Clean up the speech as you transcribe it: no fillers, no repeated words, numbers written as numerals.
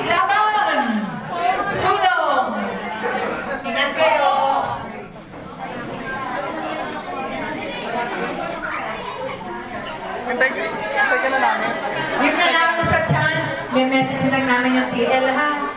laban! Sulong! Ingat kayo! Hintay ka na namin. Yung nanalo sa chan, may message lang namin yung TL ha.